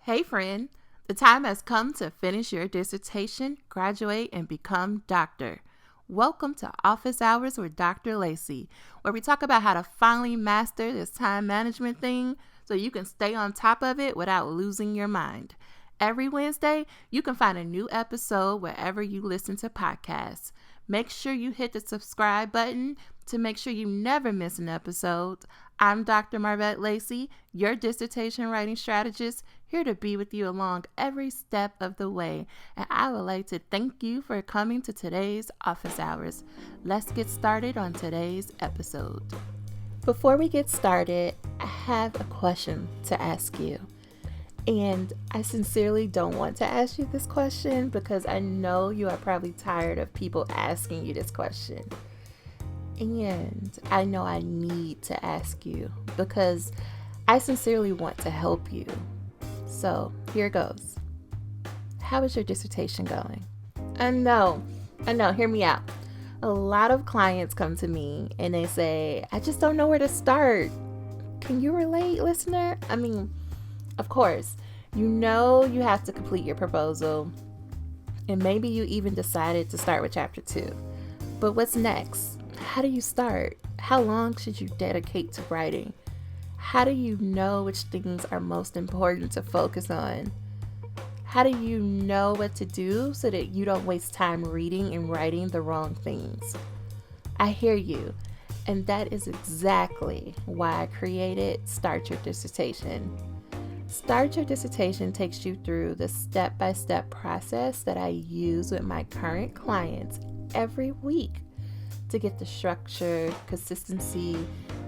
Hey friend, the time has come to finish your dissertation, graduate, and become doctor. Welcome to Office Hours with Dr. Lacy, where we talk about how to finally master this time management thing so you can stay on top of it without losing your mind. Every Wednesday, you can find a new episode wherever you listen to podcasts. Make sure you hit the subscribe button to make sure you never miss an episode. I'm Dr. Marvette Lacy, your dissertation writing strategist, here to be with you along every step of the way. And I would like to thank you for coming to today's office hours. Let's get started on today's episode. Before we get started, I have a question to ask you. And I sincerely don't want to ask you this question because I know you are probably tired of people asking you this question. And I know I need to ask you because I sincerely want to help you. So here goes. How is your dissertation going? I know, hear me out. A lot of clients come to me and they say, I just don't know where to start. Can you relate, listener? I mean, of course, you know you have to complete your proposal, and maybe you even decided to start with chapter 2. But what's next? How do you start? How long should you dedicate to writing? How do you know which things are most important to focus on? How do you know what to do so that you don't waste time reading and writing the wrong things? I hear you, and that is exactly why I created Start Your Dissertation. Start Your Dissertation takes you through the step-by-step process that I use with my current clients every week to get the structure, consistency,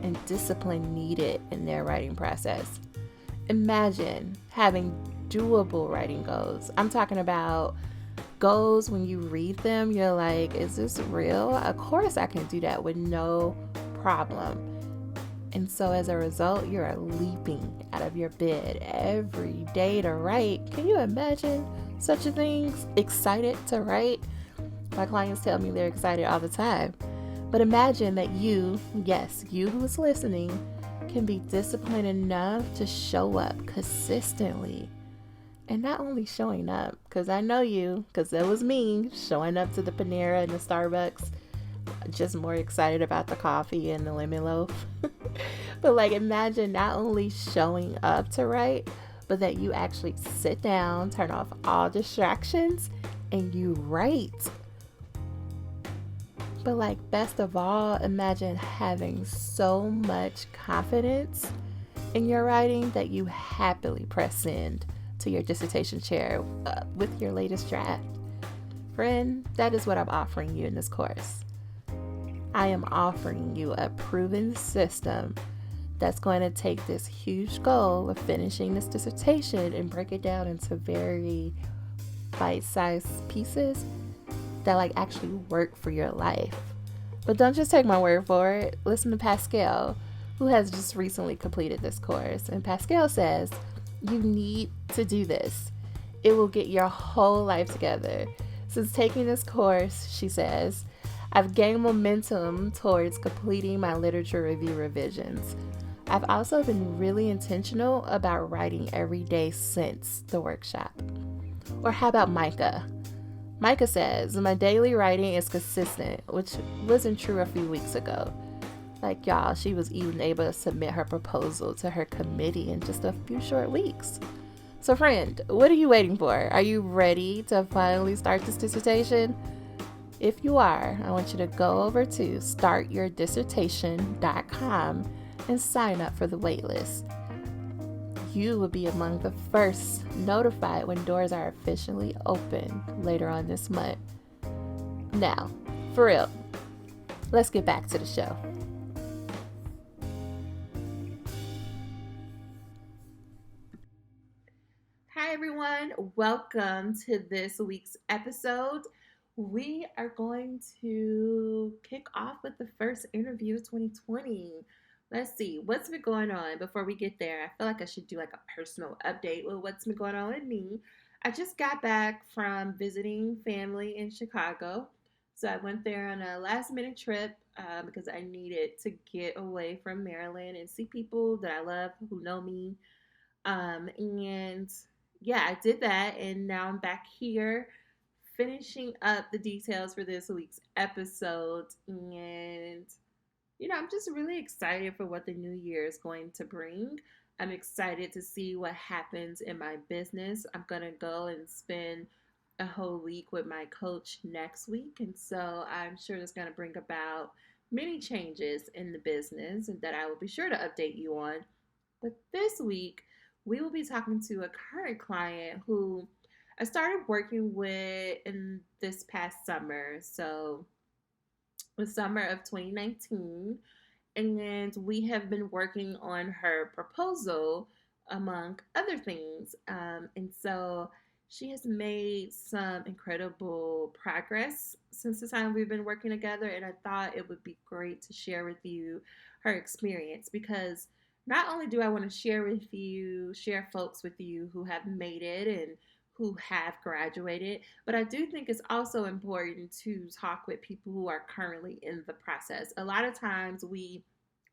and discipline needed in their writing process. Imagine having doable writing goals. I'm talking about goals when you read them, you're like, is this real? Of course I can do that with no problem. And so as a result, you're leaping out of your bed every day to write. Can you imagine such a thing? Excited to write? My clients tell me they're excited all the time. But imagine that you, yes, you who is listening, can be disciplined enough to show up consistently. And not only showing up, because I know you, because it was me, showing up to the Panera and the Starbucks, just more excited about the coffee and the lemon loaf. But like, imagine not only showing up to write, but that you actually sit down, turn off all distractions, and you write. But like, best of all, imagine having so much confidence in your writing that you happily press send to your dissertation chair with your latest draft. Friend, that is what I'm offering you in this course. I am offering you a proven system that's going to take this huge goal of finishing this dissertation and break it down into very bite-sized pieces that like actually work for your life. But don't just take my word for it. Listen to Pascal, who has just recently completed this course. And Pascal says, you need to do this. It will get your whole life together. Since taking this course, she says, I've gained momentum towards completing my literature review revisions. I've also been really intentional about writing every day since the workshop. Or how about Micah? Micah says, my daily writing is consistent, which wasn't true a few weeks ago. Like, y'all, she was even able to submit her proposal to her committee in just a few short weeks. So friend, what are you waiting for? Are you ready to finally start this dissertation? If you are, I want you to go over to startyourdissertation.com and sign up for the waitlist. You will be among the first notified when doors are officially open later on this month. Now, for real, let's get back to the show. Hi everyone, welcome to this week's episode. We are going to kick off with the first interview of 2020. Let's see, what's been going on before we get there? I feel like I should do like a personal update with what's been going on with me. I just got back from visiting family in Chicago. So I went there on a last minute trip because I needed to get away from Maryland and see people that I love who know me. And yeah, I did that, and now I'm back here finishing up the details for this week's episode. And I'm just really excited for what the new year is going to bring. I'm excited to see what happens in my business. I'm going to go and spend a whole week with my coach next week. And so I'm sure it's going to bring about many changes in the business and that I will be sure to update you on. But this week, we will be talking to a current client who I started working with in this past summer. So, the summer of 2019, and we have been working on her proposal among other things. And so she has made some incredible progress since the time we've been working together. And I thought it would be great to share with you her experience because not only do I want to share folks with you who have made it and who have graduated, but I do think it's also important to talk with people who are currently in the process. A lot of times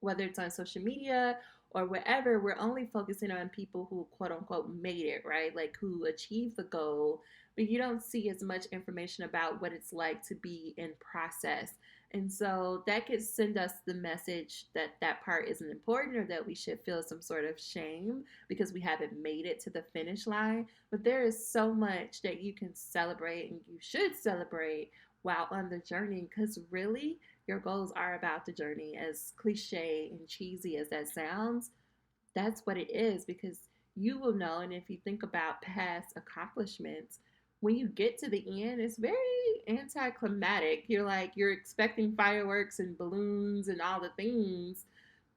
whether it's on social media or wherever, we're only focusing on people who quote unquote made it, right? Like who achieved the goal, but you don't see as much information about what it's like to be in process. And so that could send us the message that that part isn't important or that we should feel some sort of shame because we haven't made it to the finish line. But there is so much that you can celebrate and you should celebrate while on the journey because really your goals are about the journey. As cliche and cheesy as that sounds, that's what it is because you will know. And if you think about past accomplishments, when you get to the end, it's very anticlimactic. You're expecting fireworks and balloons and all the things,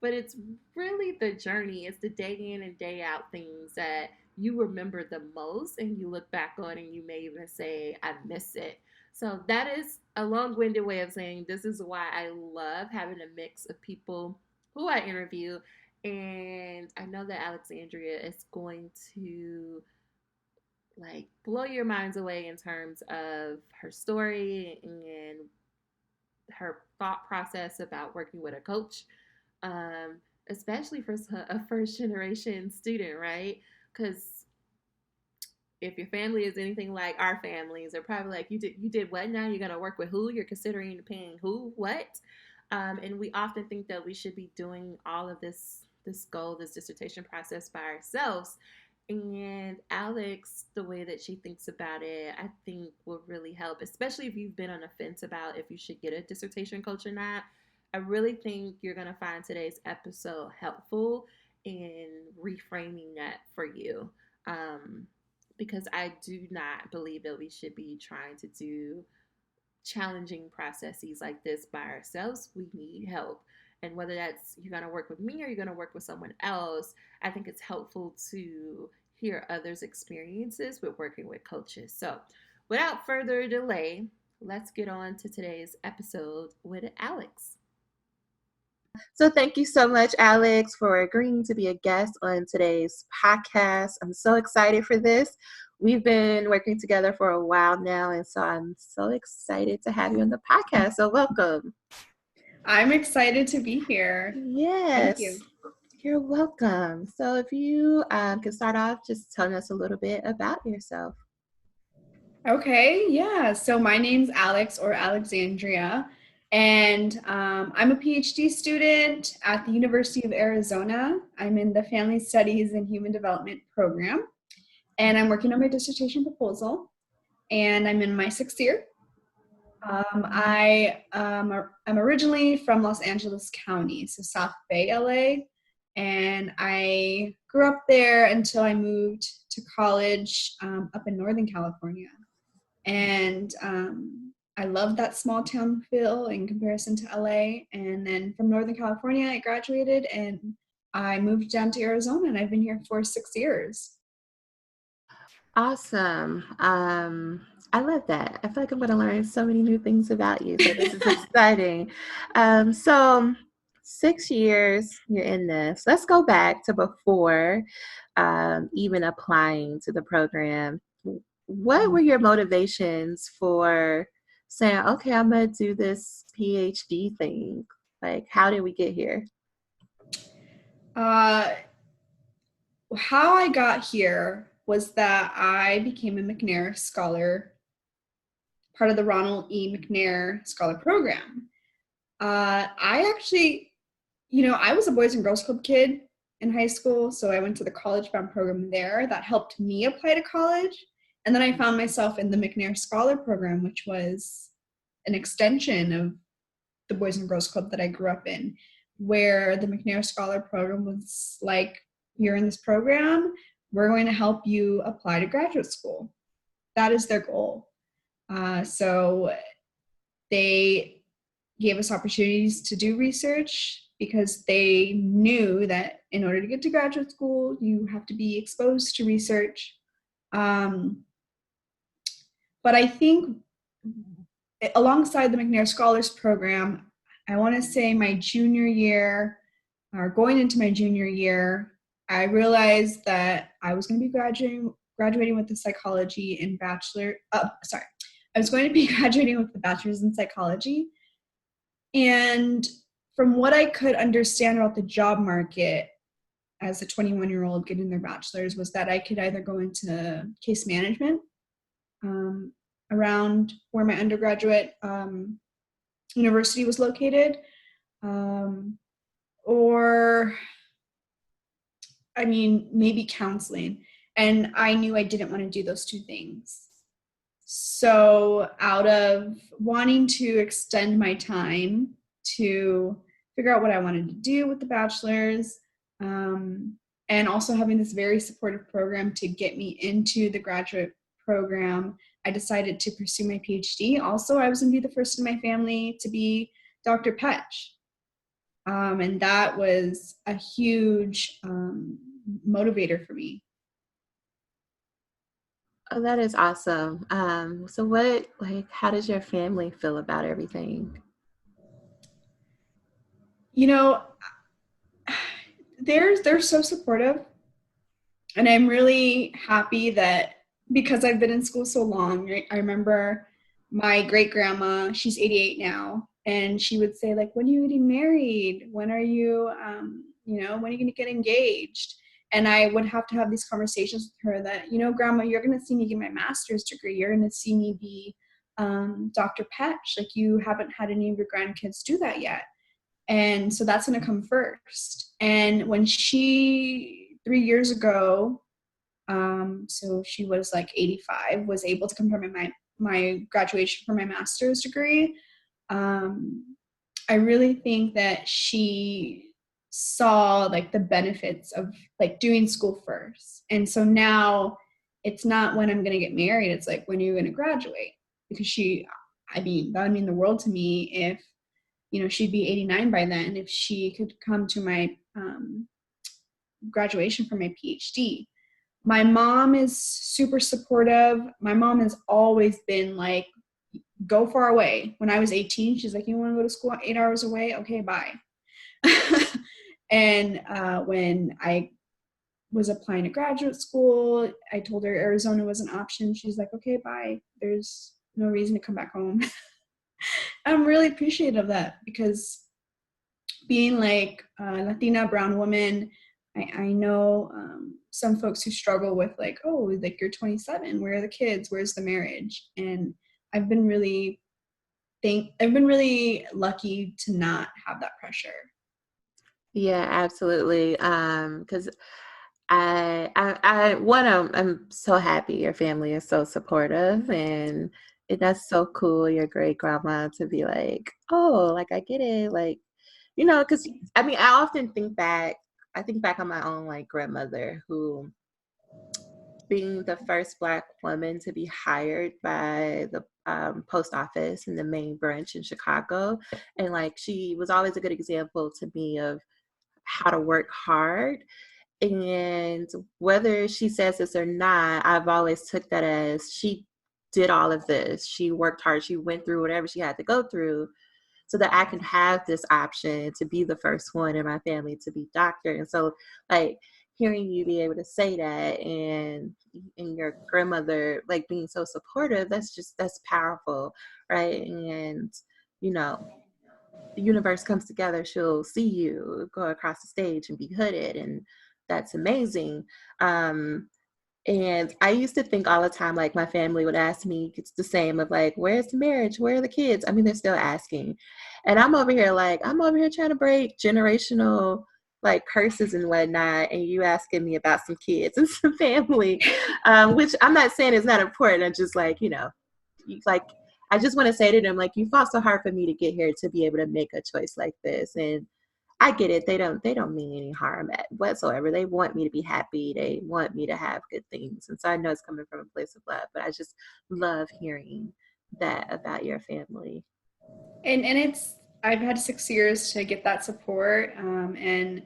but it's really the journey. It's the day in and day out things that you remember the most and you look back on and you may even say, I miss it. So that is a long-winded way of saying this is why I love having a mix of people who I interview. And I know that Alexandria is going to like blow your minds away in terms of her story and her thought process about working with a coach, um, especially for a first generation student, right? Because if your family is anything like our families, they're probably like, you did what now? You're gonna work with who? You're considering paying who? What? And we often think that we should be doing all of this dissertation process by ourselves. And Alex, the way that she thinks about it, I think will really help, especially if you've been on the fence about if you should get a dissertation coach or not. I really think you're going to find today's episode helpful in reframing that for you. Um, because I do not believe that we should be trying to do challenging processes like this by ourselves. We need help. And whether that's you're going to work with me or you're going to work with someone else, I think it's helpful to hear others' experiences with working with coaches. So, without further delay, let's get on to today's episode with Alex. So, thank you so much, Alex, for agreeing to be a guest on today's podcast. I'm so excited for this. We've been working together for a while now, and so I'm so excited to have you on the podcast. So, welcome. I'm excited to be here. Yes. Thank you. You're welcome. So, if you can start off just telling us a little bit about yourself. Okay, yeah. So my name's Alex or Alexandria, and I'm a PhD student at the University of Arizona. I'm in the Family Studies and Human Development program, and I'm working on my dissertation proposal, and I'm in my 6th year. I'm originally from Los Angeles County, so South Bay, LA, and I grew up there until I moved to college up in Northern California. And I love that small town feel in comparison to LA. And then from Northern California, I graduated and I moved down to Arizona, and I've been here for 6 years. Awesome. I love that. I feel like I'm going to learn so many new things about you. So this is exciting. So 6 years you're in this. Let's go back to before even applying to the program. What were your motivations for saying, okay, I'm going to do this PhD thing? Like, how did we get here? How I got here was that I became a McNair Scholar, part of the Ronald E. McNair Scholar Program. I actually, I was a Boys and Girls Club kid in high school, so I went to the college bound program there. That helped me apply to college. And then I found myself in the McNair Scholar Program, which was an extension of the Boys and Girls Club that I grew up in, where the McNair Scholar Program was like, you're in this program, we're going to help you apply to graduate school. That is their goal. So they gave us opportunities to do research because they knew that in order to get to graduate school, you have to be exposed to research. But I think alongside the McNair Scholars Program, I want to say my junior year, or going into my junior year, I realized that I was going to be graduating with the psychology and I was going to be graduating with the bachelor's in psychology. And from what I could understand about the job market as a 21-year-old getting their bachelor's was that I could either go into case management, around where my undergraduate university was located, or maybe counseling. And I knew I didn't want to do those two things. So out of wanting to extend my time to figure out what I wanted to do with the bachelor's, and also having this very supportive program to get me into the graduate program, I decided to pursue my PhD. Also, I was going to be the first in my family to be Dr. Petch. And that was a huge motivator for me. Oh, that is awesome. So how does your family feel about everything? You know, they're so supportive. And I'm really happy that because I've been in school so long, I remember my great grandma, she's 88 now, and she would say, like, when are you getting married? When are you, when are you going to get engaged? And I would have to have these conversations with her that, grandma, you're going to see me get my master's degree. You're going to see me be Dr. Petch. Like, you haven't had any of your grandkids do that yet. And so that's going to come first. And when she 3 years ago, so she was like 85, was able to confirm my graduation for my master's degree. I really think that she saw like the benefits of like doing school first. And so now it's not when I'm going to get married. It's like, when are you going to graduate? Because that would mean the world to me if, she'd be 89 by then, if she could come to my graduation for my PhD. My mom is super supportive. My mom has always been like, go far away. When I was 18, she's like, you want to go to school 8 hours away? Okay, bye. And when I was applying to graduate school, I told her Arizona was an option. She's like, okay, bye. There's no reason to come back home. I'm really appreciative of that, because being like a Latina brown woman, I know some folks who struggle with like, oh, like, you're 27, where are the kids? Where's the marriage? And I've been really lucky to not have that pressure. Yeah, absolutely. Because I'm so happy your family is so supportive, and that's so cool. Your great grandma to be like, oh, like I get it, like because I often think back. I think back on my own like grandmother who being the first Black woman to be hired by the post office in the main branch in Chicago. And like she was always a good example to me of how to work hard. And whether she says this or not, I've always took that as she did all of this. She worked hard. She went through whatever she had to go through so that I can have this option to be the first one in my family to be doctor. And so like hearing you be able to say that and your grandmother like being so supportive, that's powerful, right? And you know, the universe comes together, she'll see you go across the stage and be hooded, and that's amazing. And I used to think all the time, like my family would ask me, it's the same of like, where's the marriage? Where are the kids? I mean, they're still asking. And I'm over here trying to break generational like curses and whatnot. And you asking me about some kids and some family, which I'm not saying is not important. I'm just like, like, I just want to say to them, like, you fought so hard for me to get here to be able to make a choice like this. And I get it. They don't mean any harm whatsoever. They want me to be happy. They want me to have good things. And so I know it's coming from a place of love, but I just love hearing that about your family. And it's I've had 6 years to get that support, and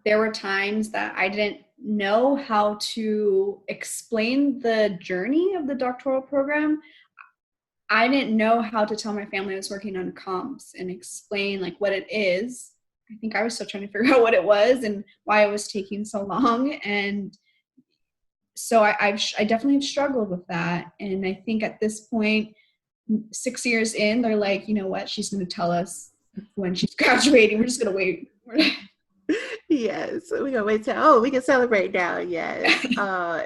there were times that I didn't know how to explain the journey of the doctoral program. I didn't know how to tell my family I was working on comps and explain like what it is. I think I was still trying to figure out what it was and why it was taking so long. And so I definitely have struggled with that. And I think at this point, 6 years in, they're like, you know what? She's going to tell us when she's graduating. We're just going to wait. Yes, we gonna wait till we can celebrate now. Yes,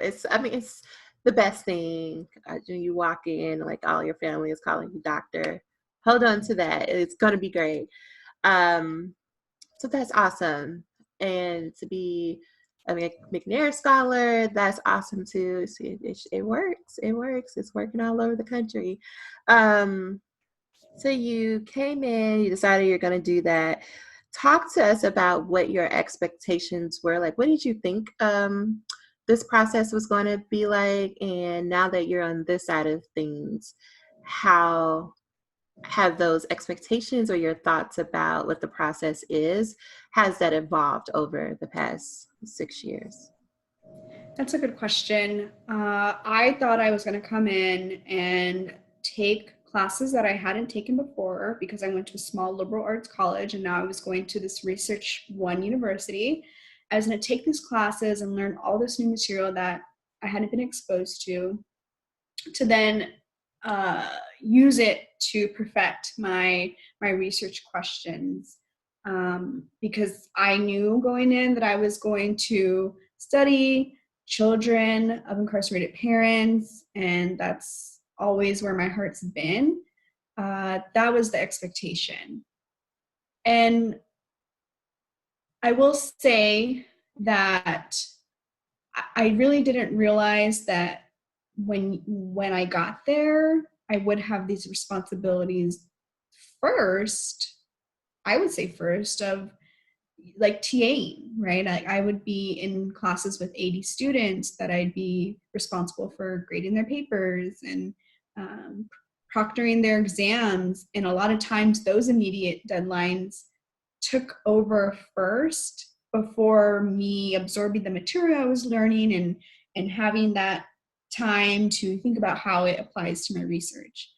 it's the best thing when you walk in, like all your family is calling you doctor. Hold on to that. It's gonna be great. Um, so that's awesome, and to be a McNair scholar, that's awesome too. See, it works. It works. It's working all over the country. Um, so you came in, you decided you're going to do that. Talk to us about what your expectations were. Like, what did you think this process was going to be like? And now that you're on this side of things, how have those expectations or your thoughts about what the process is, has that evolved over the past 6 years? That's a good question. I thought I was going to come in and take classes that I hadn't taken before because I went to a small liberal arts college and now I was going to this Research One university. I was going to take these classes and learn all this new material that I hadn't been exposed to then use it to perfect my research questions. Because I knew going in that I was going to study children of incarcerated parents, and that's always where my heart's been. That was the expectation. And I will say that I really didn't realize that when I got there, I would have these responsibilities first. I would say first of like TAing, right? I would be in classes with 80 students that I'd be responsible for grading their papers and um, proctoring their exams. And a lot of times those immediate deadlines took over first before me absorbing the material I was learning and having that time to think about how it applies to my research.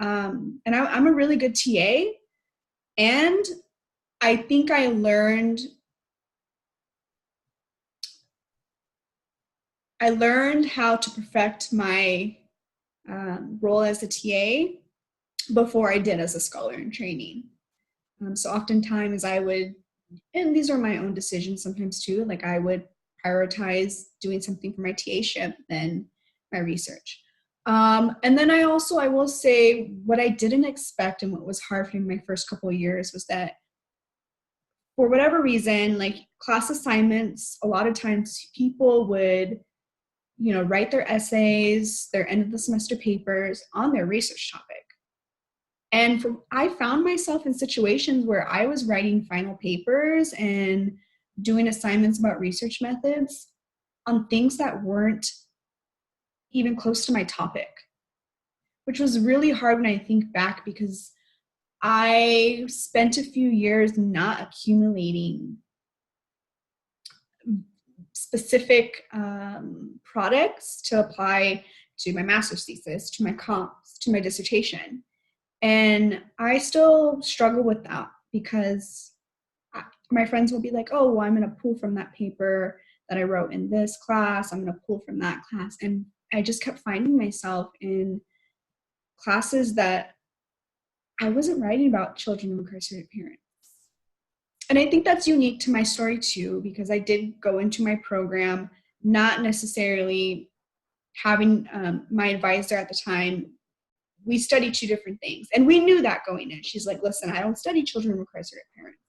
And I'm a really good TA, and I think I learned how to perfect my role as a TA before I did as a scholar in training. So oftentimes I would, and these are my own decisions sometimes too, like I would prioritize doing something for my TA-ship than my research. And then I will say what I didn't expect and what was hard for me my first couple of years was that for whatever reason, like class assignments, a lot of times people would, write their essays, their end of the semester papers on their research topic. And I found myself in situations where I was writing final papers and doing assignments about research methods on things that weren't even close to my topic, which was really hard when I think back because I spent a few years not accumulating specific products to apply to my master's thesis, to my comps, to my dissertation. And I still struggle with that because my friends will be like, oh, well, I'm going to pull from that paper that I wrote in this class. I'm going to pull from that class. And I just kept finding myself in classes that I wasn't writing about children of incarcerated parents. And I think that's unique to my story too, because I did go into my program not necessarily having my advisor at the time, we studied two different things. And we knew that going in. She's like, listen, I don't study children with incarcerated parents.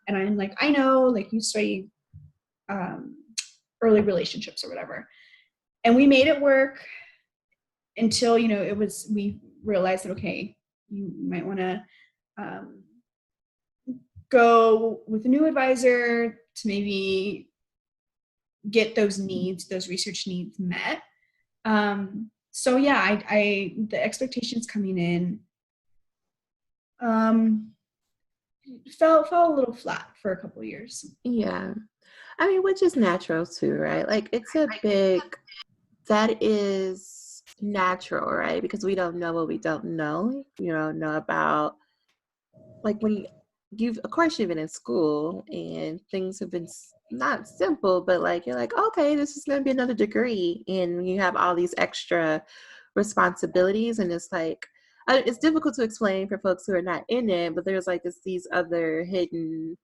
And I'm like, I know, like you study early relationships or whatever. And we made it work until, we realized that, okay, you might want to go with a new advisor to maybe get those research needs met. So yeah, the expectations coming in fell a little flat for a couple of years. Yeah. I mean, which is natural too, right? Like that is natural, right? Because we don't know what we don't know. You don't know about, like, when of course you've been in school and things have been not simple, but like, you're like, okay, this is going to be another degree. And you have all these extra responsibilities. And it's like, it's difficult to explain for folks who are not in it, but there's like these other hidden,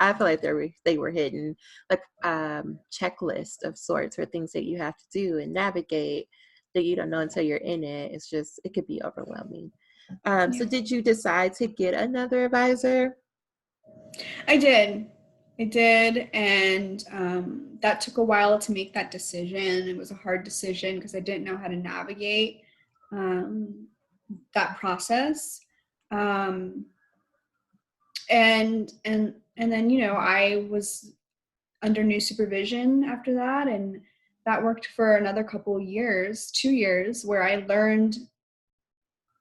I feel like they were hidden, like checklist of sorts, or things that you have to do and navigate that you don't know until you're in it. It's just, it could be overwhelming. So did you decide to get another advisor? I did. And that took a while to make that decision. It was a hard decision because I didn't know how to navigate that process. And then, I was under new supervision after that, and that worked for another couple years, 2 years, where I learned,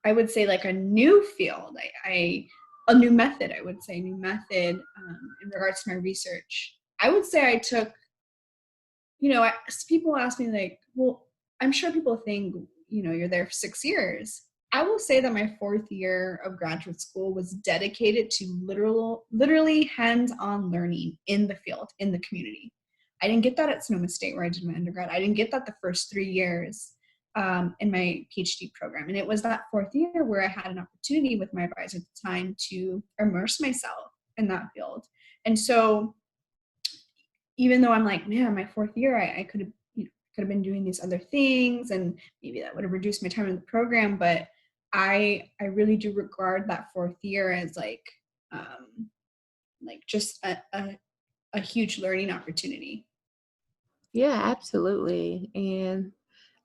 I would say, like a new field, a new method, in regards to my research. I would say I took, people ask me like, well, I'm sure people think, you're there for 6 years. I will say that my 4th year of graduate school was dedicated to literally hands-on learning in the field, in the community. I didn't get that at Sonoma State where I did my undergrad. I didn't get that the first 3 years in my PhD program. And it was that 4th year where I had an opportunity with my advisor at the time to immerse myself in that field. And so even though I'm like, man, my 4th year, I could have been doing these other things, and maybe that would have reduced my time in the program, but I really do regard that 4th year as like just a huge learning opportunity. Yeah, absolutely. And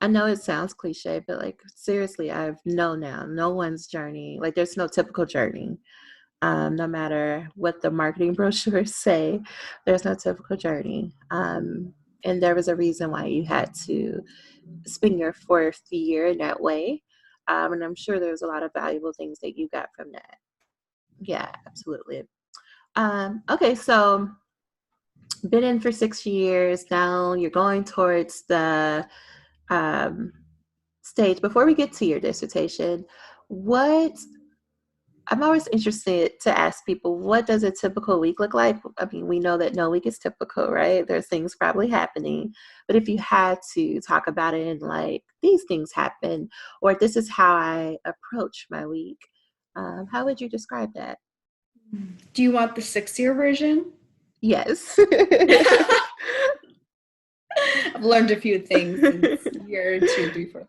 I know it sounds cliche, but like, seriously, I've known now, no one's journey, like, there's no typical journey. No matter what the marketing brochures say, there's no typical journey. And there was a reason why you had to spend your 4th year in that way. And I'm sure there's a lot of valuable things that you got from that. Yeah, absolutely. Okay, so been in for 6 years now. You're going towards the um, stage. Before we get to your dissertation, what I'm always interested to ask people, what does a typical week look like? I mean, we know that no week is typical, right? There's things probably happening. But if you had to talk about it in like, these things happen, or this is how I approach my week, how would you describe that? Do you want the 6-year version? Yes. I've learned a few things since year 2, 3, 4,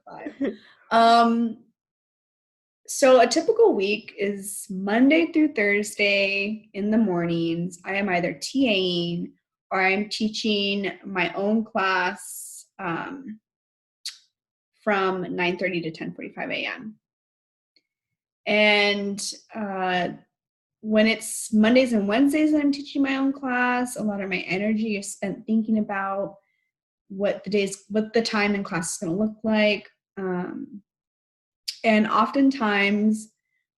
5. So a typical week is Monday through Thursday in the mornings. I am either TAing or I'm teaching my own class from 9:30 to 10:45 a.m. And when it's Mondays and Wednesdays that I'm teaching my own class, a lot of my energy is spent thinking about what the time in class is going to look like. And oftentimes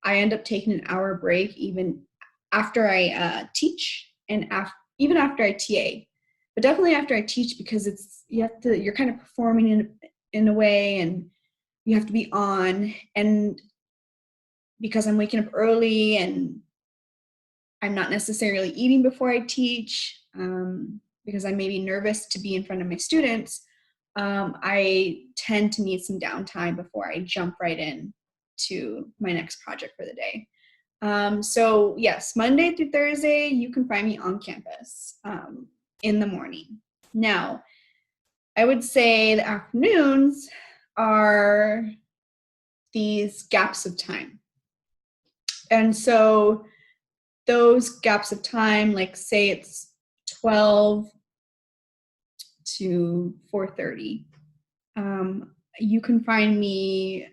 I end up taking an hour break even after I teach, and even after I TA, but definitely after I teach, because you're kind of performing in a way, and you have to be on. And because I'm waking up early and I'm not necessarily eating before I teach, because I may be nervous to be in front of my students, I tend to need some downtime before I jump right in to my next project for the day. So yes, Monday through Thursday, you can find me on campus in the morning. Now, I would say the afternoons, are these gaps of time. And so those gaps of time, like say it's 12 to 4:30, you can find me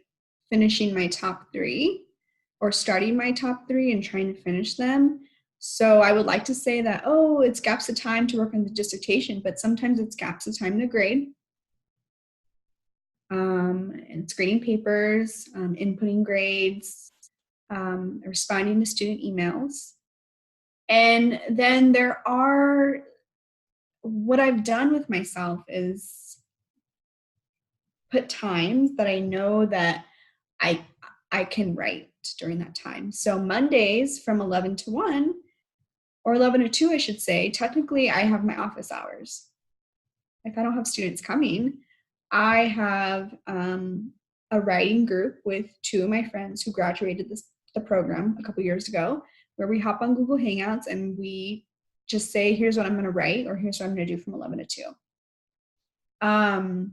finishing my top 3 or starting my top 3 and trying to finish them. So I would like to say that, oh, it's gaps of time to work on the dissertation, but sometimes it's gaps of time to grade. It's grading papers, inputting grades, responding to student emails. And then what I've done with myself is put times that I know that I can write during that time. So Mondays from 11 to 1, or 11 to 2, I should say, technically I have my office hours. If I don't have students coming, I have a writing group with 2 of my friends who graduated the program a couple years ago, where we hop on Google Hangouts and we just say, here's what I'm going to write, or here's what I'm going to do from 11 to 2.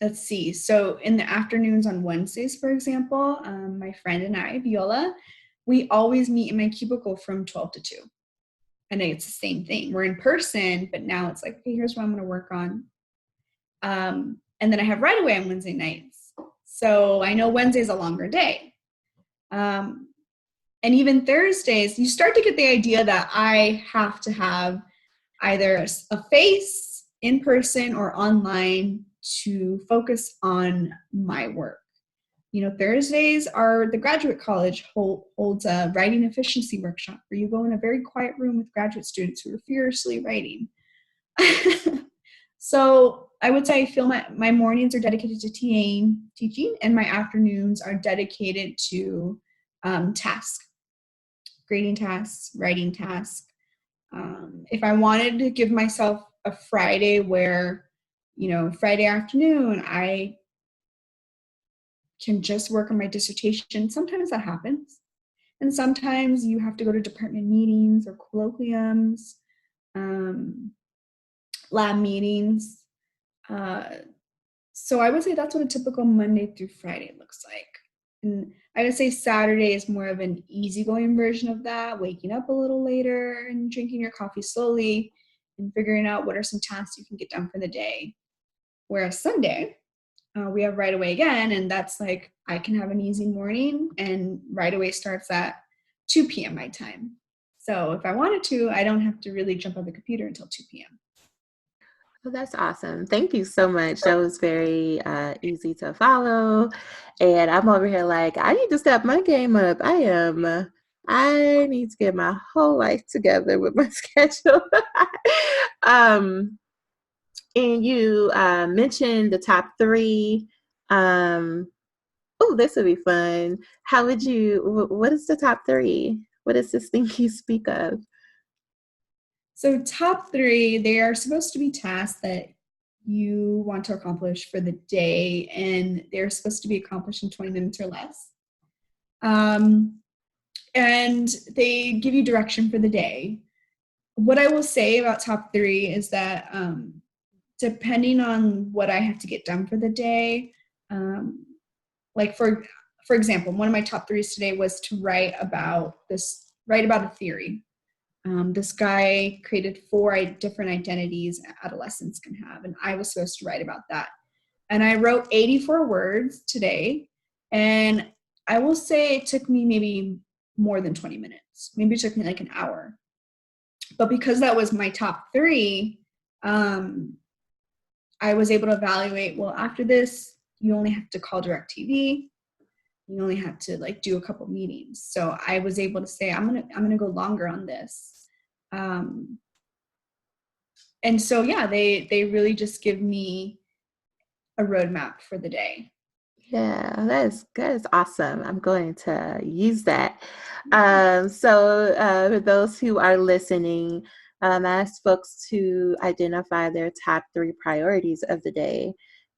Let's see. So in the afternoons on Wednesdays, for example, my friend and I, Viola, we always meet in my cubicle from 12 to 2. And it's the same thing. We're in person, but now it's like, okay, here's what I'm going to work on. And then I have right away on Wednesday nights. So I know Wednesday's a longer day. And even Thursdays, you start to get the idea that I have to have either a face in person or online to focus on my work. You know, Thursdays are the graduate college holds a writing efficiency workshop where you go in a very quiet room with graduate students who are furiously writing. So I would say I feel my mornings are dedicated to teaching, and my afternoons are dedicated to tasks, grading tasks, writing tasks. If I wanted to give myself a Friday where, Friday afternoon, I can just work on my dissertation, sometimes that happens. And sometimes you have to go to department meetings or colloquiums, lab meetings. So I would say that's what a typical Monday through Friday looks like. And I would say Saturday is more of an easygoing version of that, waking up a little later and drinking your coffee slowly and figuring out what are some tasks you can get done for the day. Whereas Sunday, we have right away again, and that's like I can have an easy morning, and right away starts at 2 p.m. my time. So if I wanted to, I don't have to really jump on the computer until 2 p.m. Well, that's awesome. Thank you so much. That was very easy to follow. And I'm over here like, I need to step my game up. I need to get my whole life together with my schedule. And you mentioned the top 3. Oh, this would be fun. What is the top 3? What is this thing you speak of? So top 3, they are supposed to be tasks that you want to accomplish for the day, and they're supposed to be accomplished in 20 minutes or less. And they give you direction for the day. What I will say about top 3 is that depending on what I have to get done for the day, like for example, one of my top 3s today was to write about a theory. This guy created 4 different identities adolescents can have, and I was supposed to write about that. And I wrote 84 words today, and I will say it took me maybe more than 20 minutes. Maybe it took me like an hour. But because that was my top 3, I was able to evaluate, well, after this, you only have to call DirecTV. You only have to do a couple meetings. So I was able to say, I'm gonna go longer on this. And so, yeah, they really just give me a roadmap for the day. Yeah, that is awesome. I'm going to use that. So for those who are listening, I asked folks to identify their top 3 priorities of the day,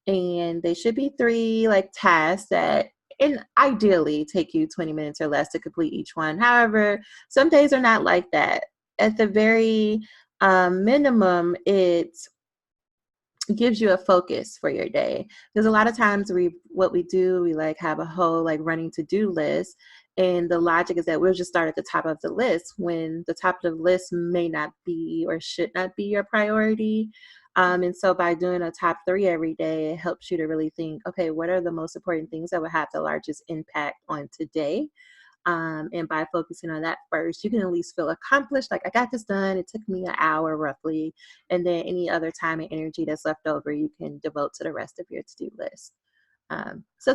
and they should be 3 tasks that, and ideally take you 20 minutes or less to complete each one. However, some days are not like that. At the very minimum, gives you a focus for your day. Because a lot of times we like have a whole like running to-do list, and the logic is that we'll just start at the top of the list when the top of the list may not be or should not be your priority. And so by doing a top 3 every day, it helps you to really think, okay, what are the most important things that will have the largest impact on today? And by focusing on that first, you can at least feel accomplished. Like, I got this done. It took me an hour roughly. And then any other time and energy that's left over, you can devote to the rest of your to-do list. So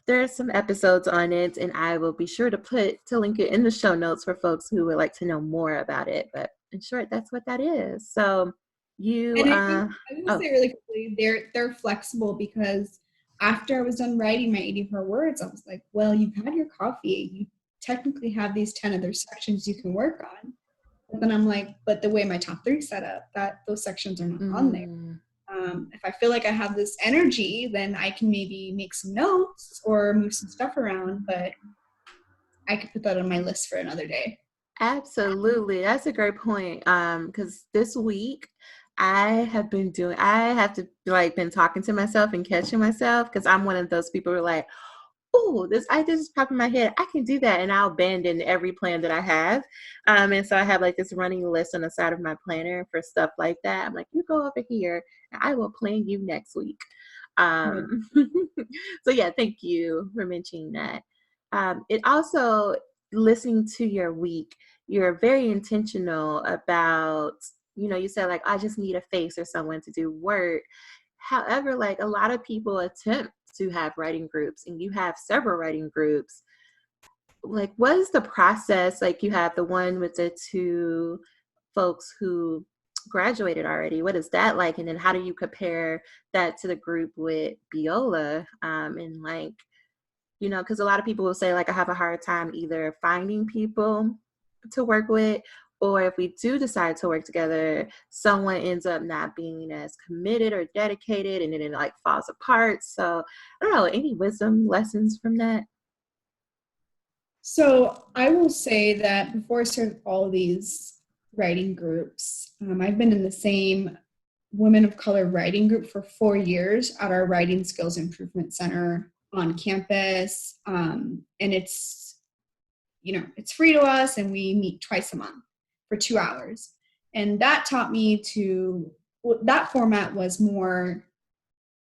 there are some episodes on it, and I will be sure to link it in the show notes for folks who would like to know more about it. But in short, that's what that is. So you, And I will say really quickly, they're flexible, because after I was done writing my 84 words, I was like, well, you've had your coffee. You technically have these 10 other sections you can work on. But then I'm like, but the way my top 3 set up, that those sections are not on there. If I feel like I have this energy, then I can maybe make some notes or move some stuff around, but I could put that on my list for another day. Absolutely. That's a great point. Because this week I have been been talking to myself and catching myself, because I'm one of those people who are like, oh, this just popped in my head. I can do that. And I'll abandon every plan that I have. And so I have like this running list on the side of my planner for stuff like that. I'm like, you go over here and I will plan you next week. So yeah, thank you for mentioning that. It also, listening to your week, you're very intentional about, you said like, I just need a face or someone to do work. However, like, a lot of people attempt to have writing groups, and you have several writing groups. Like, what is the process? Like, you have the one with the 2 folks who graduated already. What is that like? And then how do you compare that to the group with Biola? And like, because a lot of people will say, like, I have a hard time either finding people to work with, or if we do decide to work together, someone ends up not being as committed or dedicated, and then it like falls apart. So I don't know, any wisdom lessons from that? So I will say that before I started all of these writing groups, I've been in the same women of color writing group for 4 years at our Writing Skills Improvement Center on campus. And it's free to us, and we meet twice a month for 2 hours. And that taught me that format was more,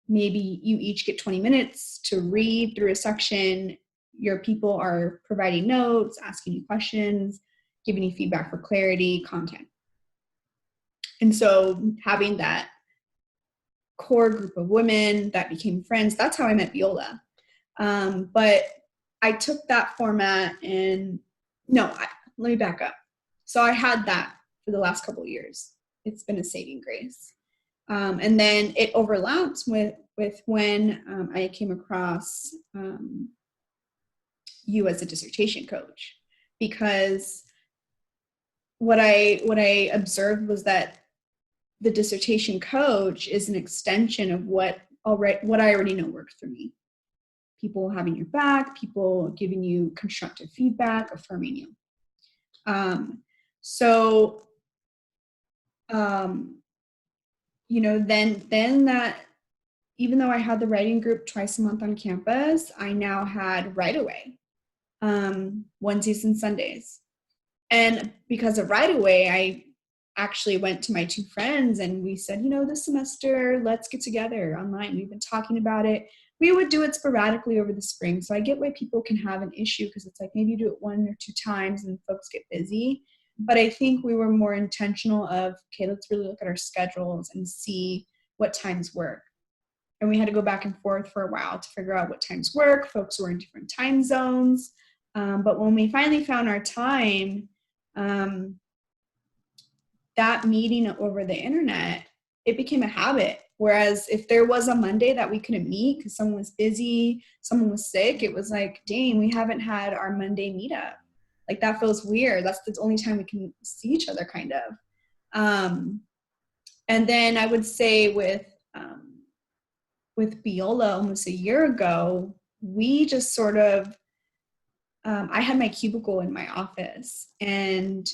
maybe you each get 20 minutes to read through a section. Your people are providing notes, asking you questions, giving you feedback for clarity, content. And so having that core group of women that became friends, that's how I met Viola. But I took that format let me back up. So I had that for the last couple of years. It's been a saving grace. And then it overlaps with when I came across you as a dissertation coach, because what I observed was that the dissertation coach is an extension of what I already know works for me. People having your back, people giving you constructive feedback, affirming you. Then that, even though I had the writing group twice a month on campus, I now had Right Away, Wednesdays and Sundays. And because of Right Away, I actually went to my 2 friends and we said, this semester, let's get together online. We've been talking about it. We would do it sporadically over the spring. So I get why people can have an issue, because it's like maybe you do it 1 or 2 times and folks get busy. But I think we were more intentional of, okay, let's really look at our schedules and see what times work. And we had to go back and forth for a while to figure out what times work. Folks were in different time zones. But when we finally found our time, that meeting over the internet, it became a habit. Whereas if there was a Monday that we couldn't meet because someone was busy, someone was sick, it was like, dang, we haven't had our Monday meetup. Like, that feels weird. That's the only time we can see each other, kind of. And then I would say with Biola almost a year ago, we just sort of, I had my cubicle in my office, and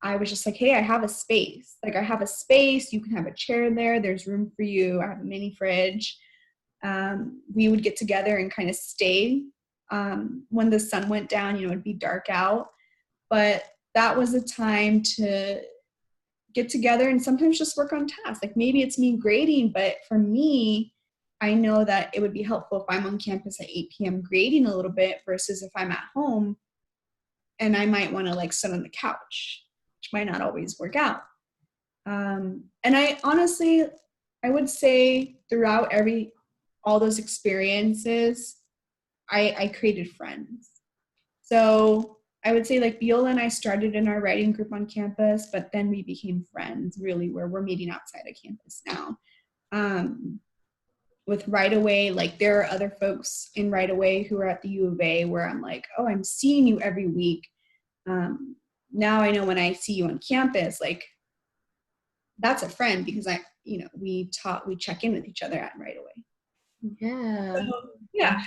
I was just like, hey, I have a space. Like, I have a space. You can have a chair there. There's room for you. I have a mini fridge. We would get together and kind of stay. When the sun went down, it'd be dark out. But that was a time to get together and sometimes just work on tasks. Like, maybe it's me grading, but for me, I know that it would be helpful if I'm on campus at 8 p.m. grading a little bit versus if I'm at home and I might want to like sit on the couch, which might not always work out. And I honestly, I would say throughout all those experiences, I created friends. So I would say like Viola and I started in our writing group on campus, but then we became friends really where we're meeting outside of campus now. With Right Away, like there are other folks in Right Away who are at the U of A where I'm like, oh, I'm seeing you every week. Now I know when I see you on campus, like that's a friend because we check in with each other at Right Away. Yeah. So, yeah.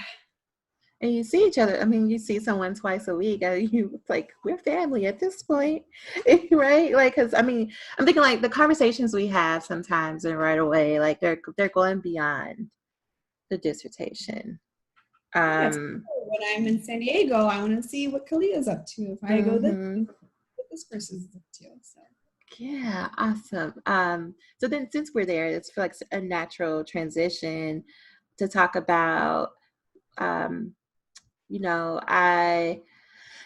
And you see each other. I mean, you see someone twice a week. It's like, we're family at this point, right? Like, because I mean, I'm thinking like the conversations we have sometimes and Right Away, like they're going beyond the dissertation. Yes. When I'm in San Diego, I want to see what Kalia's up to. If I go this, what this person's up to. So. Yeah, awesome. So then since we're there, it's like a natural transition to talk about, I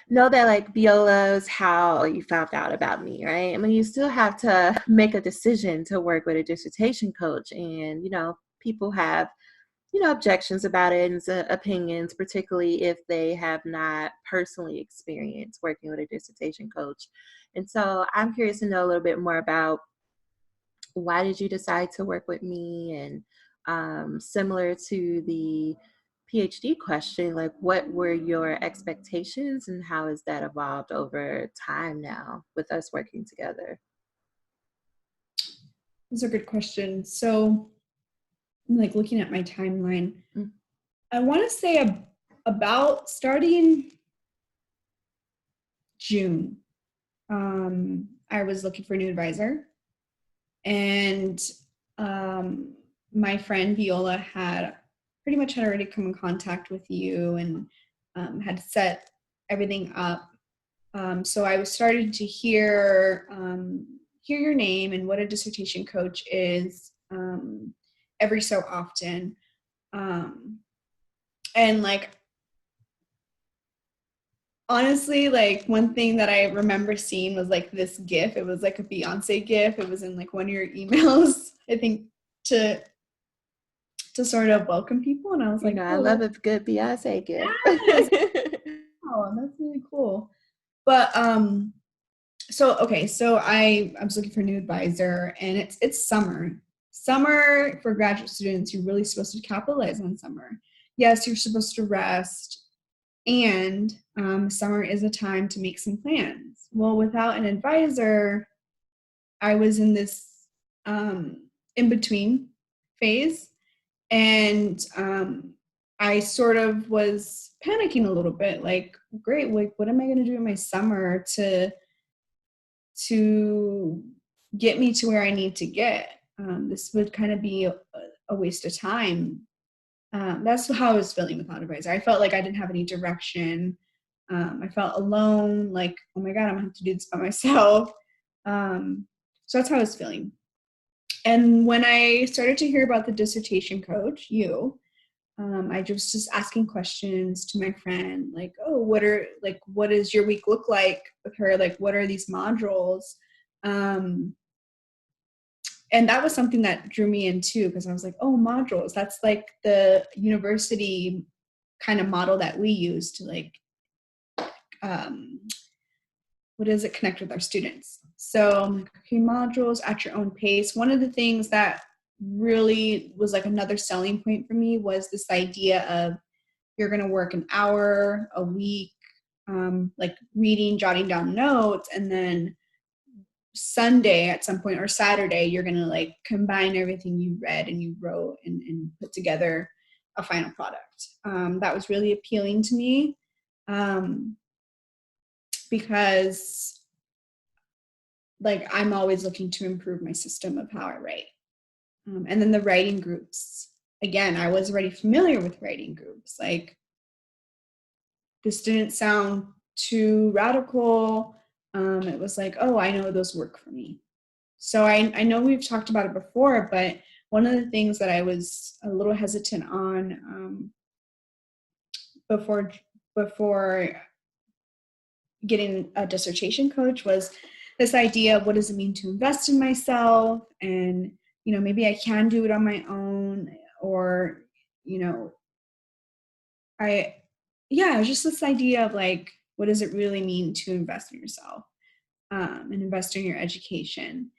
know that like Viola's how you found out about me, right? I mean, you still have to make a decision to work with a dissertation coach, and people have objections about it and opinions, particularly if they have not personally experienced working with a dissertation coach. And so I'm curious to know a little bit more about why did you decide to work with me, and similar to the PhD question, like what were your expectations and how has that evolved over time now with us working together? Those are good questions. So I'm like looking at my timeline. I want to say about starting June, I was looking for a new advisor, and my friend Viola had already come in contact with you and had set everything up. So I was starting to hear your name and what a dissertation coach is every so often. And like, honestly, like one thing that I remember seeing was like this GIF. It was like a Beyonce GIF. It was in like one of your emails, I think, to sort of welcome people. And I was like, I love a good Beyonce gift. yes. Oh, that's really cool. But so I was looking for a new advisor, and it's summer. Summer for graduate students, you're really supposed to capitalize on summer. Yes, you're supposed to rest, and summer is a time to make some plans. Well, without an advisor, I was in this in between phase, and I sort of was panicking a little bit. Like, great, like what am I going to do in my summer to get me to where I need to get? This would kind of be a waste of time. That's how I was feeling without advisor. I felt like I didn't have any direction. I felt alone, like, oh my God, I'm gonna have to do this by myself. So that's how I was feeling. And when I started to hear about the dissertation coach, I was just asking questions to my friend, like, oh, what does your week look like with her? Like, what are these modules? And that was something that drew me in too, because I was like, oh, modules, that's like the university kind of model that we use to like, what does it connect with our students? So, okay, modules at your own pace. One of the things that really was like another selling point for me was this idea of you're going to work an hour a week, like reading, jotting down notes, and then Sunday at some point or Saturday, you're going to like combine everything you read and you wrote and put together a final product. That was really appealing to me because like I'm always looking to improve my system of how I write. And then the writing groups, again, I was already familiar with writing groups. Like, this didn't sound too radical. It was like, oh, I know those work for me. So I know we've talked about it before, but one of the things that I was a little hesitant on before getting a dissertation coach was this idea of what does it mean to invest in myself, and maybe I can do it on my own, or it was just this idea of like, what does it really mean to invest in yourself, and invest in your education.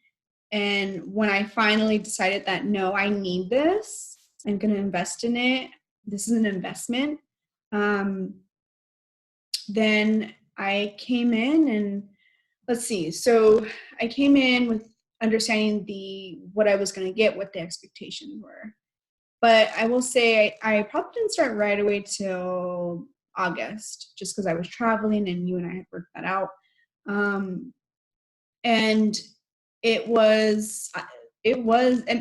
And when I finally decided that, no, I need this, I'm going to invest in it, this is an investment, then I came in and let's see. So I came in with understanding what I was going to get, what the expectations were. But I will say I probably didn't start right away till August, just because I was traveling and you and I had worked that out. And it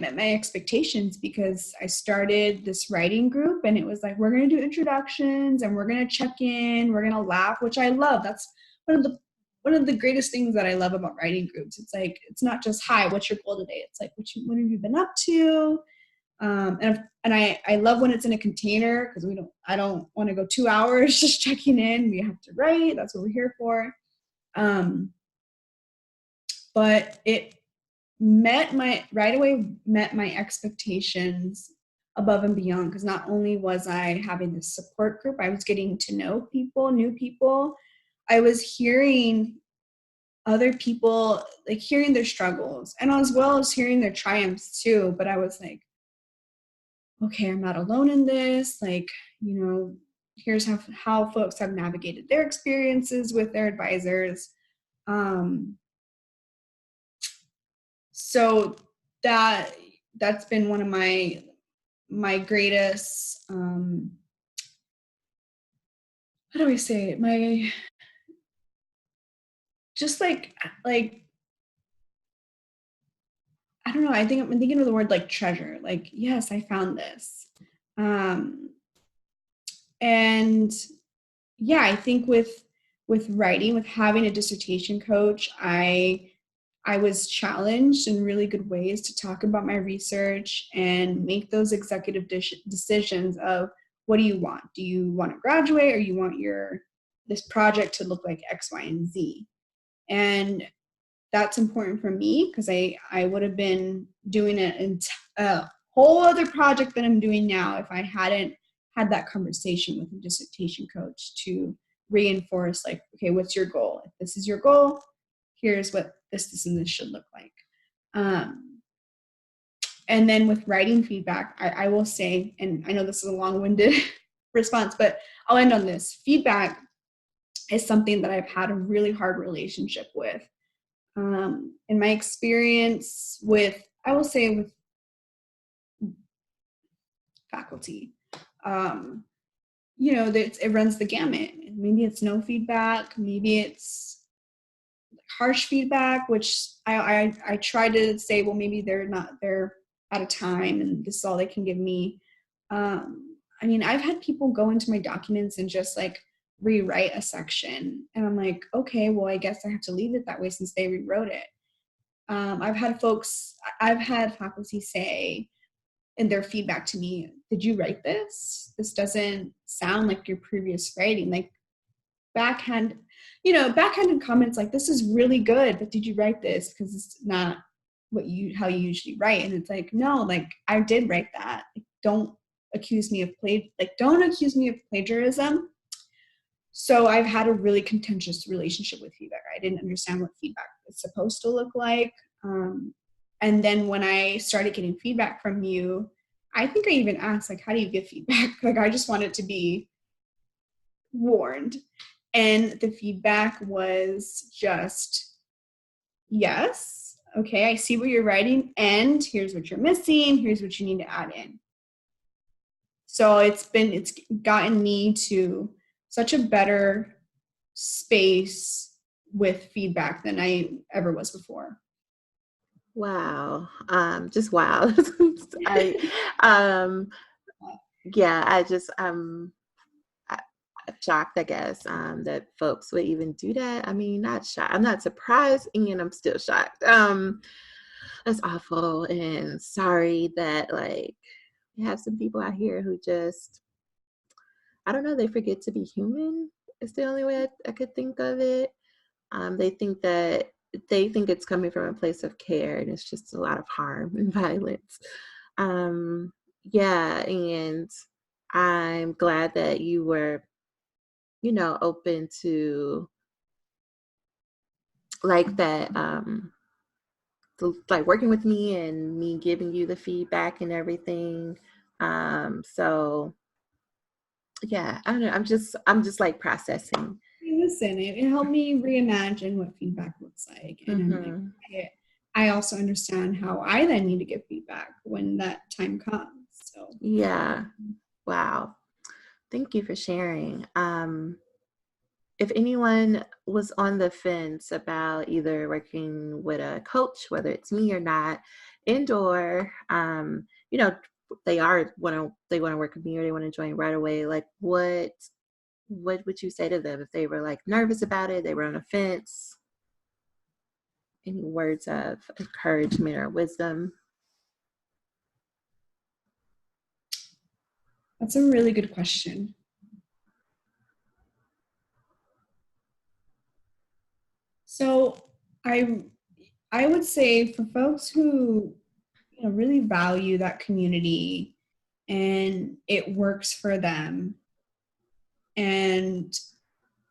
met my expectations, because I started this writing group and it was like, we're going to do introductions and we're going to check in, we're going to laugh, which I love. That's one of the greatest things that I love about writing groups. It's like, it's not just, hi, what's your goal today? It's like, what have you been up to? And I love when it's in a container, because I don't want to go 2 hours just checking in. We have to write. That's what we're here for. But it met my expectations above and beyond, because not only was I having this support group, I was getting to know people, new people. I was hearing other people, like hearing their struggles, and as well as hearing their triumphs too. But I was like, okay, I'm not alone in this. Like, here's how folks have navigated their experiences with their advisors. So that's been one of my greatest, how do I say it? My, just like, I don't know. I'm thinking of the word like treasure. Like, yes, I found this. And yeah, I think with writing, with having a dissertation coach, I was challenged in really good ways to talk about my research and make those executive decisions of, what do you want? Do you want to graduate, or you want this project to look like X, Y, and Z? And that's important for me, because I would have been doing a whole other project that I'm doing now if I hadn't had that conversation with a dissertation coach to reinforce, like, okay, what's your goal? If this is your goal, here's what this and this should look like. And then with writing feedback, I will say, and I know this is a long-winded response, but I'll end on this. Feedback is something that I've had a really hard relationship with. In my experience I will say with faculty, it runs the gamut. Maybe it's no feedback, maybe it's harsh feedback, which I try to say, well, maybe they're out of time and this is all they can give me. I've had people go into my documents and just like rewrite a section, and I'm like, okay, well, I guess I have to leave it that way since they rewrote it. I've had faculty say in their feedback to me, did you write this? This doesn't sound like your previous writing. Like, backhanded comments like, this is really good, but did you write this? Because it's not how you usually write. And it's like, no, like, I did write that. Like, don't accuse me of plagiarism. So I've had a really contentious relationship with feedback. I didn't understand what feedback is supposed to look like. And then when I started getting feedback from you, I think I even asked, like, how do you give feedback? Like, I just wanted to be warned. And the feedback was just, yes, okay, I see what you're writing, and here's what you're missing, here's what you need to add in. So it's gotten me to such a better space with feedback than I ever was before. Wow. Just wow. I, um, yeah, I'm shocked, I guess, that folks would even do that. I mean, not shocked. I'm not surprised, and I'm still shocked. That's awful, and sorry that like we have some people out here who just, I don't know, they forget to be human. It's the only way I could think of it. They think that they think it's coming from a place of care, and it's just a lot of harm and violence. Um, yeah, and I'm glad that you were, open to like that, like working with me and me giving you the feedback and everything. So yeah, I don't know. I'm just like processing. Listen, it helped me reimagine what feedback looks like. And I'm like, Hmm. I also understand how I then need to give feedback when that time comes. So Yeah. Wow. Thank you for sharing. If anyone was on the fence about either working with a coach, whether it's me or not, indoor, they want to work with me or they want to join right away. Like, what would you say to them if they were like nervous about it? They were on a fence. Any words of encouragement or wisdom? that's a really good question. So I I would say for folks who really value that community and it works for them, and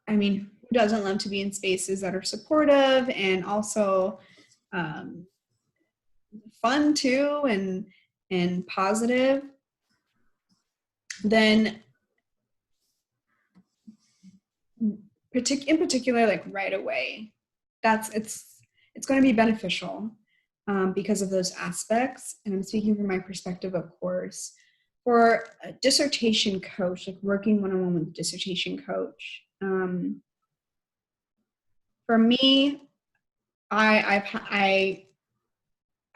I mean, who doesn't love to be in spaces that are supportive and also um, fun too and positive, then in particular, like right away, it's going to be beneficial because of those aspects. And I'm speaking from my perspective, of course. For a dissertation coach, like working one-on-one with a dissertation coach, for me, I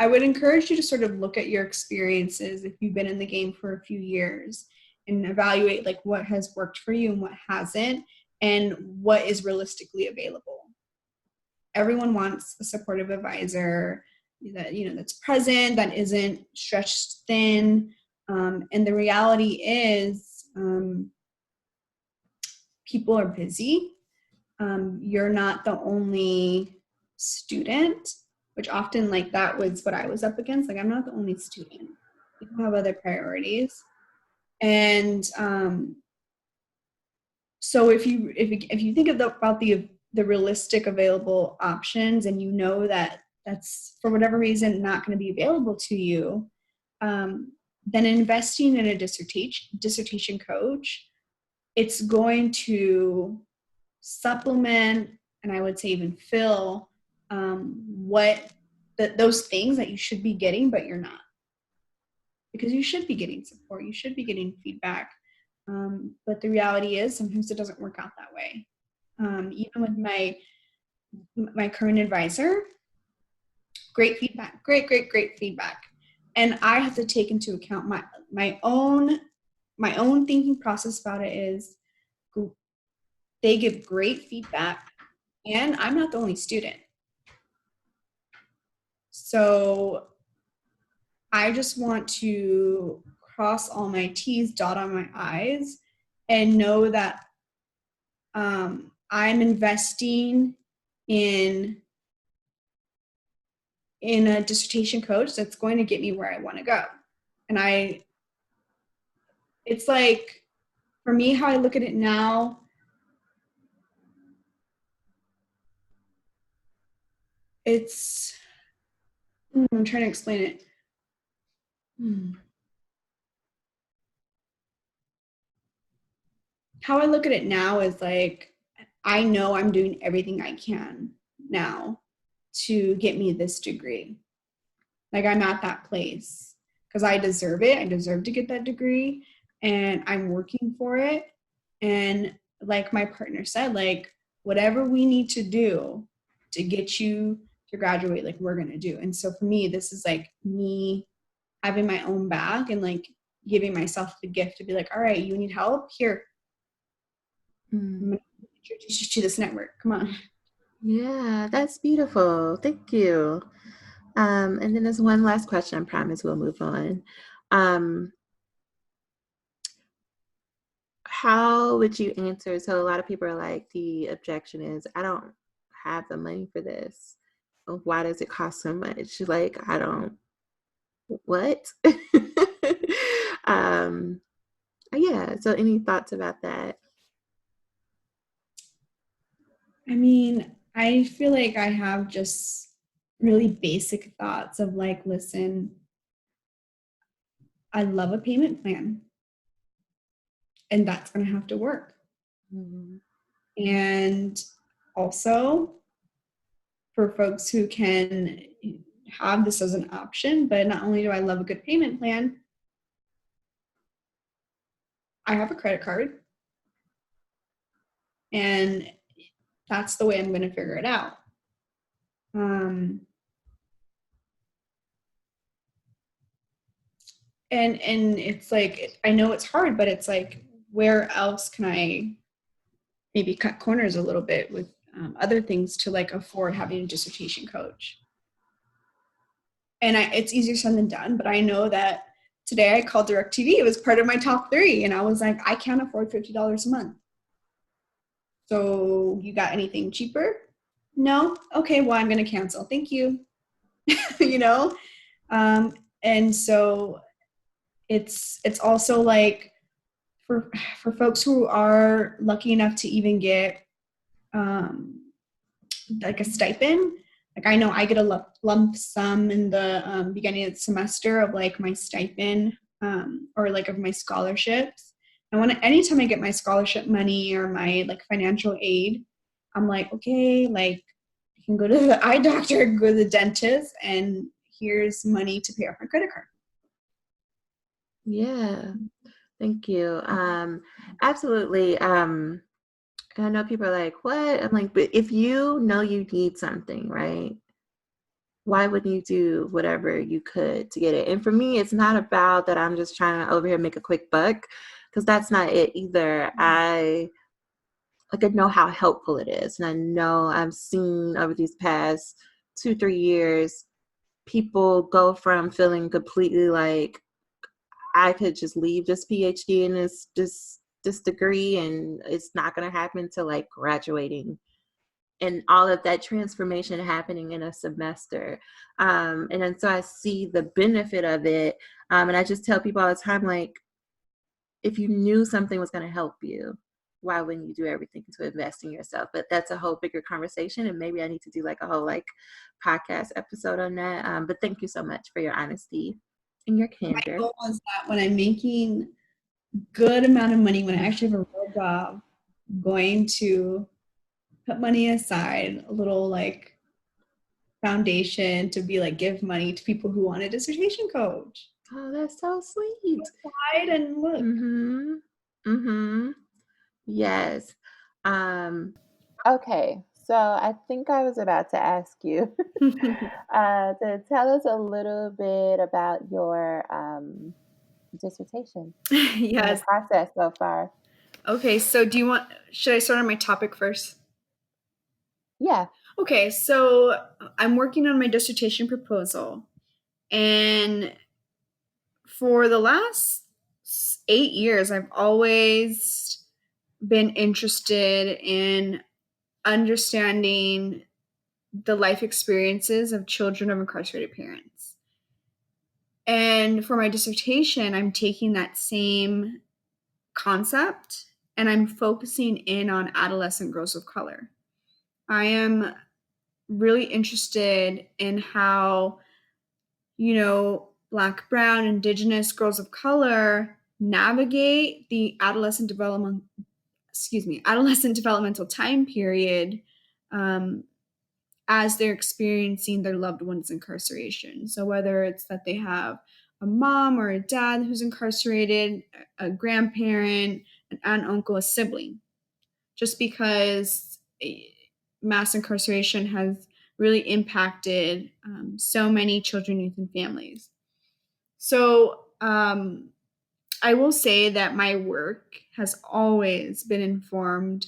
would encourage you to sort of look at your experiences if you've been in the game for a few years and evaluate like what has worked for you and what hasn't and what is realistically available. Everyone wants a supportive advisor that that's present, that isn't stretched thin. And the reality is, people are busy. You're not the only student, which often like that was what I was up against. Like I'm not the only student. People have other priorities, and so if you think about the realistic available options, and you know that that's for whatever reason not going to be available to you, then investing in a dissertation coach, it's going to supplement, and I would say even fill what those things that you should be getting, but you're not, because you should be getting support, you should be getting feedback. But the reality is sometimes it doesn't work out that way. Even with my current advisor, great feedback, great feedback, and I have to take into account my own thinking process about it is they give great feedback, and I'm not the only student. So I just want to cross all my T's, dot on my I's, and know that I'm investing in a dissertation coach that's going to get me where I want to go. And it's like, for me, how I look at it now, I'm trying to explain it. How I look at it now is like, I know I'm doing everything I can now to get me this degree. Like I'm at that place because I deserve it. I deserve to get that degree, and I'm working for it. And like my partner said, like whatever we need to do to get you to graduate, like we're going to do. And so for me, this is like me having my own back and like giving myself the gift to be like, all right, you need help? Here. I'm going to introduce you to this network. Come on. Yeah, that's beautiful. Thank you. And then there's one last question. I promise we'll move on. How would you answer? So a lot of people are like, the objection is, I don't have the money for this. Why does it cost so much? Like, I don't, what? um, yeah. So any thoughts about that? I mean, I feel like I have just really basic thoughts of like, listen, I love a payment plan, and that's going to have to work. Mm-hmm. And also, for folks who can have this as an option, but not only do I love a good payment plan, I have a credit card, and that's the way I'm going to figure it out. And it's like, I know it's hard, but it's like, where else can I maybe cut corners a little bit with other things to like afford having a dissertation coach? And it's easier said than done, but I know that today I called DirecTV. It was part of my top 3, and I was like, I can't afford $50 a month. So you got anything cheaper? No? Okay, well, I'm going to cancel. Thank you. You know? And so it's also like, for folks who are lucky enough to even get like a stipend, like I know I get a lump sum in the beginning of the semester of like my stipend or like of my scholarships. And anytime I get my scholarship money or my like financial aid, I'm like, okay, like I can go to the eye doctor, go to the dentist, and here's money to pay off my credit card. Yeah, thank you. Absolutely. I know people are like, what? I'm like, but if you know you need something, right? Why wouldn't you do whatever you could to get it? And for me, it's not about that I'm just trying to over here make a quick buck, because that's not it either. I know how helpful it is. And I know I've seen over these past 2-3 years, people go from feeling completely like I could just leave this PhD and this degree and it's not going to happen to like graduating and all of that transformation happening in a semester. And then so I see the benefit of it. And I just tell people all the time, like, if you knew something was going to help you, why wouldn't you do everything to invest in yourself? But that's a whole bigger conversation. And maybe I need to do like a whole like podcast episode on that. But thank you so much for your honesty and your My candor. goal is that when I'm making good amount of money, when I actually have a real job, I'm going to put money aside, a little like foundation to be like give money to people who want a dissertation coach. Oh, that's so sweet. Applied and look. Mm-hmm. Mm-hmm. Yes. Okay. So I think I was about to ask you to tell us a little bit about your dissertation and the Yes. process so far. Okay, so should I start on my topic first? Yeah. Okay, so I'm working on my dissertation proposal, and for the last 8 years, I've always been interested in understanding the life experiences of children of incarcerated parents. And for my dissertation, I'm taking that same concept and I'm focusing in on adolescent girls of color. I am really interested in how, Black, brown, indigenous girls of color navigate the adolescent developmental time period as they're experiencing their loved one's incarceration. So whether it's that they have a mom or a dad who's incarcerated, a grandparent, an aunt, uncle, a sibling, just because mass incarceration has really impacted so many children, youth, and families. So I will say that my work has always been informed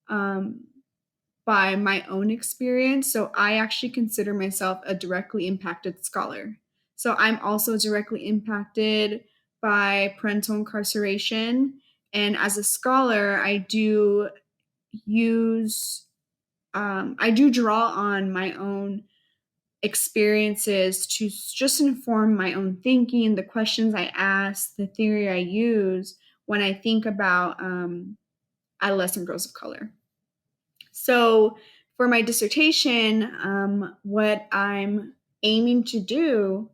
by my own experience. So I actually consider myself a directly impacted scholar. So I'm also directly impacted by parental incarceration. And as a scholar, I do draw on my own experiences to just inform my own thinking, the questions I ask, the theory I use when I think about adolescent girls of color. So for my dissertation, what I'm aiming to do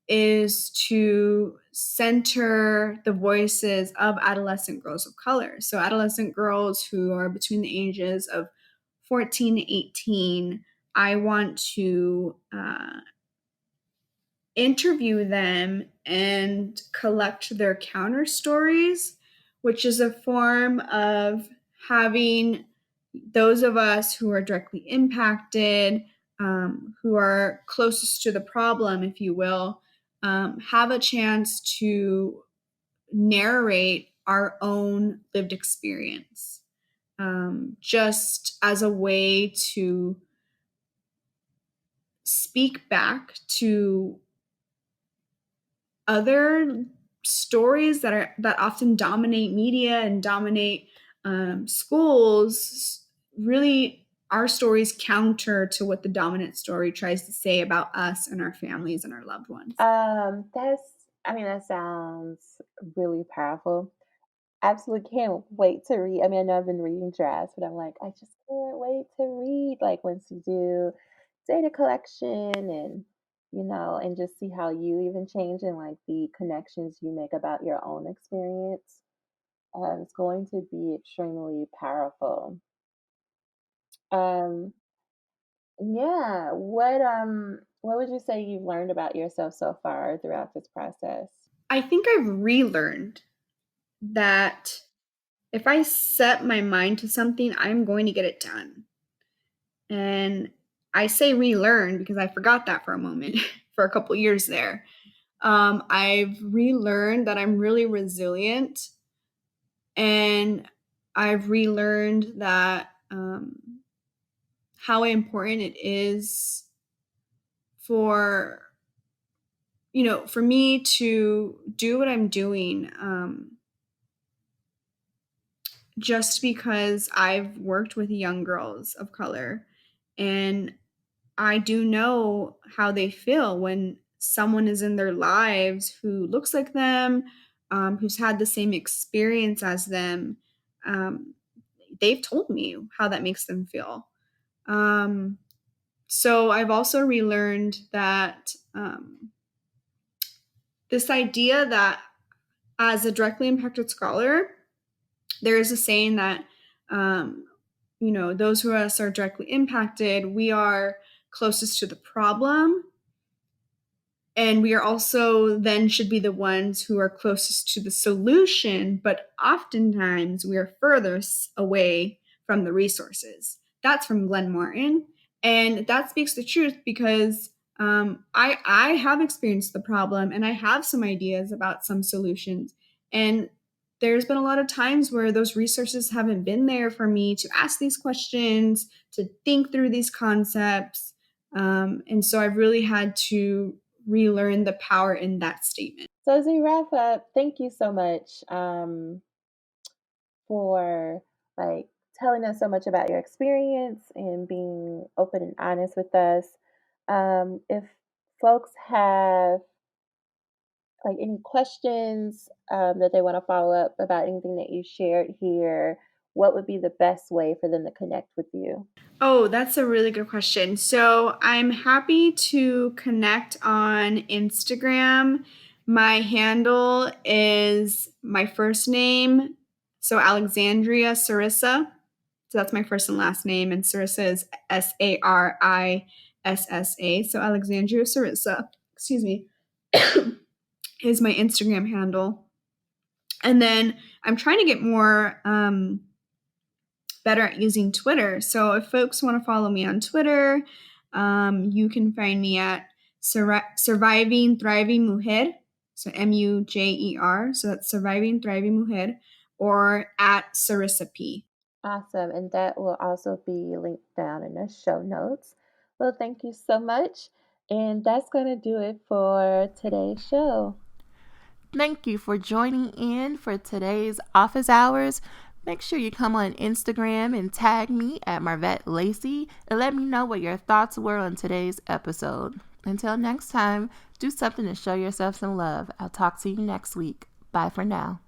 is to center the voices of adolescent girls of color. So adolescent girls who are between the ages of 14 to 18, I want to interview them and collect their counter stories, which is a form of having those of us who are directly impacted, who are closest to the problem, if you will, have a chance to narrate our own lived experience, just as a way to speak back to other stories that often dominate media and dominate schools. Really, our stories counter to what the dominant story tries to say about us and our families and our loved ones. That sounds really powerful. Absolutely can't wait to read. I know I've been reading drafts, but I'm like, I just can't wait to read. Like once you do data collection and just see how you even change and like the connections you make about your own experience. It's going to be extremely powerful. Um, yeah. What would you say you've learned about yourself so far throughout this process? I think I've relearned that if I set my mind to something, I'm going to get it done. And I say relearn because I forgot that for a moment, for a couple years there. I've relearned that I'm really resilient, and I've relearned that how important it is for for me to do what I'm doing, just because I've worked with young girls of color, and I do know how they feel when someone is in their lives who looks like them, who's had the same experience as them. Um, they've told me how that makes them feel. Um, so I've also relearned that this idea that as a directly impacted scholar, there is a saying that those who us are directly impacted, we are closest to the problem, and we are also then should be the ones who are closest to the solution, but oftentimes we are furthest away from the resources. That's from Glenn Martin, and that speaks the truth because I have experienced the problem and I have some ideas about some solutions, and there's been a lot of times where those resources haven't been there for me to ask these questions, to think through these concepts, and so I've really had to relearn the power in that statement. So as we wrap up, thank you so much for like telling us so much about your experience and being open and honest with us. If folks have like any questions that they want to follow up about anything that you shared here, what would be the best way for them to connect with you? Oh, that's a really good question. So I'm happy to connect on Instagram. My handle is my first name, so Alexandria Sarissa. So that's my first and last name, and Sarissa is Sarissa. So Alexandria Sarissa, excuse me, is my Instagram handle. And then I'm trying to get more better at using Twitter. So if folks want to follow me on Twitter, you can find me at Surviving Thriving Mujer, so MUJER, so that's Surviving Thriving Mujer, or at Sarissa P. Awesome. And that will also be linked down in the show notes. Well, thank you so much. And that's going to do it for today's show. Thank you for joining in for today's office hours. Make sure you come on Instagram and tag me at Marvette Lacy and let me know what your thoughts were on today's episode. Until next time, do something to show yourself some love. I'll talk to you next week. Bye for now.